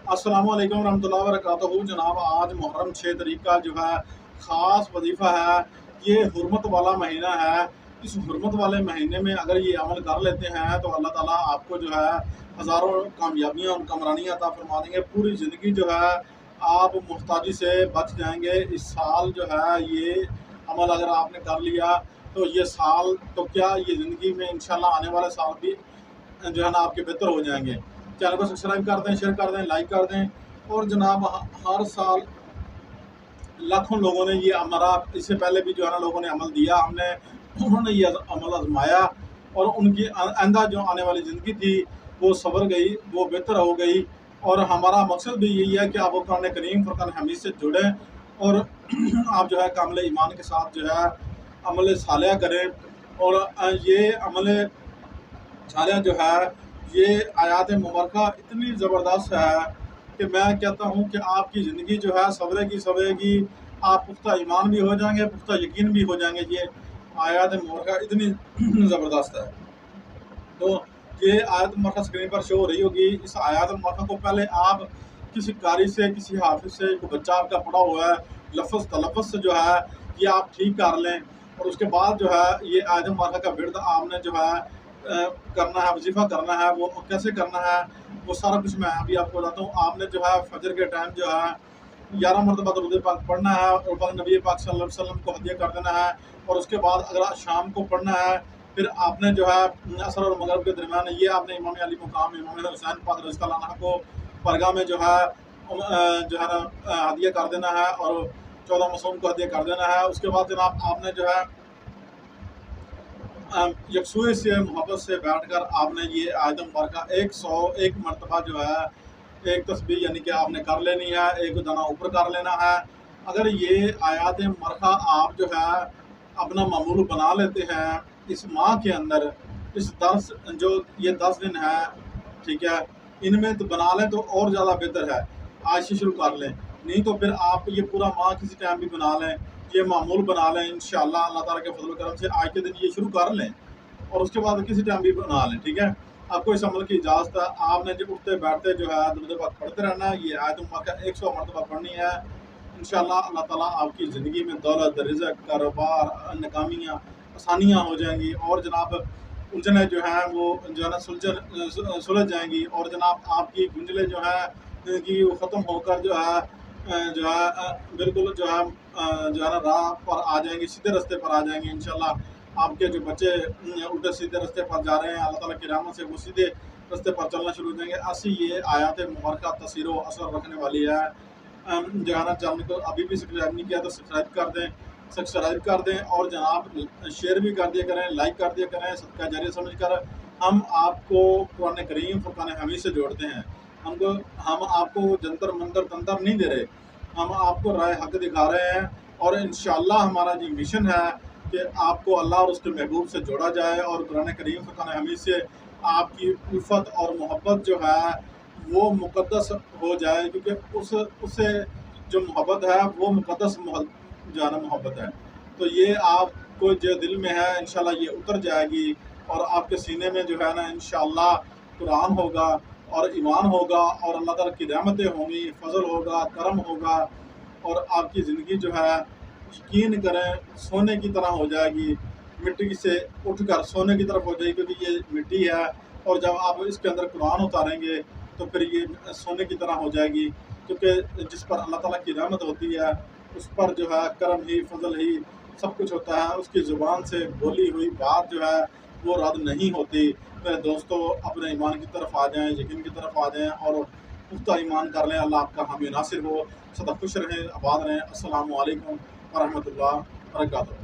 अस्सलाम वालेकुम रहमतुल्लाहि व बरकातहू। जनाब, आज मुहर्रम 6 तारीख का जो है ख़ास वजीफ़ा है। ये हुर्मत वाला महीना है। इस हुर्मत वाले महीने में अगर ये अमल कर लेते हैं तो अल्लाह ताला आपको जो है हज़ारों कामयाबियाँ और कमरानियाँ अता फरमा देंगे। पूरी ज़िंदगी जो है आप मुहताजी से बच जाएंगे। इस साल जो है ये अमल अगर आपने कर लिया तो ये साल तो क्या, ये ज़िंदगी में इंशाल्लाह आने वाले साल भी जो है ना आपके बेहतर हो जाएंगे। चैनल को सब्सक्राइब कर दें, शेयर कर दें, लाइक कर दें। और जनाब, हर साल लाखों लोगों ने ये हमारा, इससे पहले भी जो है ना लोगों ने अमल दिया, उन्होंने ये अमल आजमाया और उनकी आइंदा जो आने वाली ज़िंदगी थी वो संवर गई, वो बेहतर हो गई। और हमारा मकसद भी यही है कि आप कुरान करीम, फुरकान हमीद से जुड़ें और आप जो है कामिल ईमान के साथ जो है अमल सालिया करें। और ये अमल सालिया जो है, ये आयात मुबारका इतनी ज़बरदस्त है कि मैं कहता हूँ कि आपकी ज़िंदगी जो है सवरेगी। आप पुख्ता ईमान भी हो जाएंगे, पुख्ता यकीन भी हो जाएंगे। ये आयात मुबारका इतनी ज़बरदस्त है। तो ये आयत मुबारका स्क्रीन पर शो हो रही होगी। इस आयत मुबारका को पहले आप किसी कारी से, किसी हाफिज से, कोई बच्चा आपका पढ़ा हुआ है, लफ्ज़ तलफ़्फ़ुज़ से जो है ये आप ठीक कर लें। और उसके बाद जो है ये आयत मुबारका का विर्द आपने जो है करना है, वजीफ़ा करना है। वो कैसे करना है वो सारा कुछ मैं अभी आपको बताता हूँ। आपने जो है फजर के टाइम जो है 11 मरतबा दरूद पाक पढ़ना है और बाद नबी पाक सल्लल्लाहु अलैहि वसल्लम को हदिया कर देना है। और उसके बाद अगर शाम को पढ़ना है, फिर आपने जो है असर और मगरब के दरमियान ये आपने इमाम अली मुकाम इमाम हुसैन पाक रज़ियल्लाहु अन्हु को परगाह में जो है ना हदिया कर देना है और 14 मासूम को हदिया कर देना है। उसके बाद जनाब आपने जो है यकसुई से मोहब्बत से बैठकर आपने ये आयत मुबारका 101 मरतबा जो है एक तस्बीह यानी कि आपने कर लेनी है, एक दाना ऊपर कर लेना है। अगर ये आयत मुबारका आप जो है अपना मामूल बना लेते हैं इस माह के अंदर, इस 10 जो ये 10 दिन है, ठीक है, इनमें तो बना लें तो और ज़्यादा बेहतर है। आज से शुरू कर लें, नहीं तो फिर आप ये पूरा माह किसी टाइम भी बना लें, ये मामूल बना लें। इंशाअल्लाह अल्लाह ताला के फजल करम से आज के दिन ये शुरू कर लें और उसके बाद किसी टाइम भी बना लें, ठीक है। आपको इस अमल की इजाज़त है। आपने जब उठते बैठते जो है दुरूद पाक पढ़ते रहना है। ये आयत मुबारका 100 मरतबा पढ़नी है। इंशाअल्लाह अल्लाह ताला आपकी ज़िंदगी में दौलत, रिज़्क़, कारोबार, नाकामियाँ, आसानियाँ हो जाएंगी और जनाब उलझनें जो हैं वो जो है ना सुलझ जाएंगी। और जनाब आपकी गुंजलें जो है कि वो ख़त्म होकर जो है बिल्कुल जो है ना राह पर आ जाएंगी, सीधे रास्ते पर आ जाएंगे। इंशाअल्लाह आपके जो बच्चे उल्टे सीधे रास्ते पर जा रहे हैं, अल्लाह ताला की रहमत से वो सीधे रास्ते पर चलना शुरू हो जाएंगे। ऐसी ये आयात मुबारका तसीर व असर रखने वाली है। जो है ना चैनल को अभी भी सब्सक्राइब नहीं किया तो सब्सक्राइब कर दें और जनाब शेयर भी कर दिया करें, लाइक कर दिया करें। सदका जारिया समझकर हम आपको कुरान करीम, फुरकान हमीद से जोड़ते हैं। हम आपको जंतर मंतर तंतर नहीं दे रहे, हम आपको राह हक दिखा रहे हैं। और इंशाअल्लाह हमारा ये मिशन है कि आपको अल्लाह और उसके महबूब से जोड़ा जाए और कुरान करीम, फुरकान हमीद से आपकी उल्फत और मोहब्बत जो है वो मुक़द्दस हो जाए, क्योंकि उससे जो मोहब्बत है वो मुक़द्दस जो है ना मोहब्बत है। तो ये आपको जो दिल में है इंशाल्लाह ये उतर जाएगी और आपके सीने में जो है ना इंशाल्लाह कुरान होगा और ईमान होगा और अल्लाह ताला की रहमतें होंगी, फजल होगा, करम होगा और आपकी ज़िंदगी जो है यकीन करें सोने की तरह हो जाएगी। मिट्टी से उठकर सोने की तरफ हो जाएगी, क्योंकि ये मिट्टी है और जब आप इसके अंदर कुरान उतारेंगे तो फिर ये सोने की तरह हो जाएगी। क्योंकि जिस पर अल्लाह ताला की रहमत होती है उस पर जो है करम ही, फजल ही सब कुछ होता है। उसकी ज़ुबान से बोली हुई बात जो है वो रद्द नहीं होती। मेरे दोस्तों, अपने ईमान की तरफ आ जाएं, यकीन की तरफ आ जाएं और पुख्ता ईमान कर लें। अल्लाह आपका हामी नासिर हो। सदा खुश रहें, आबाद रहें। अस्सलामु अलैकुम व रहमतुल्लाह व बरकातहू।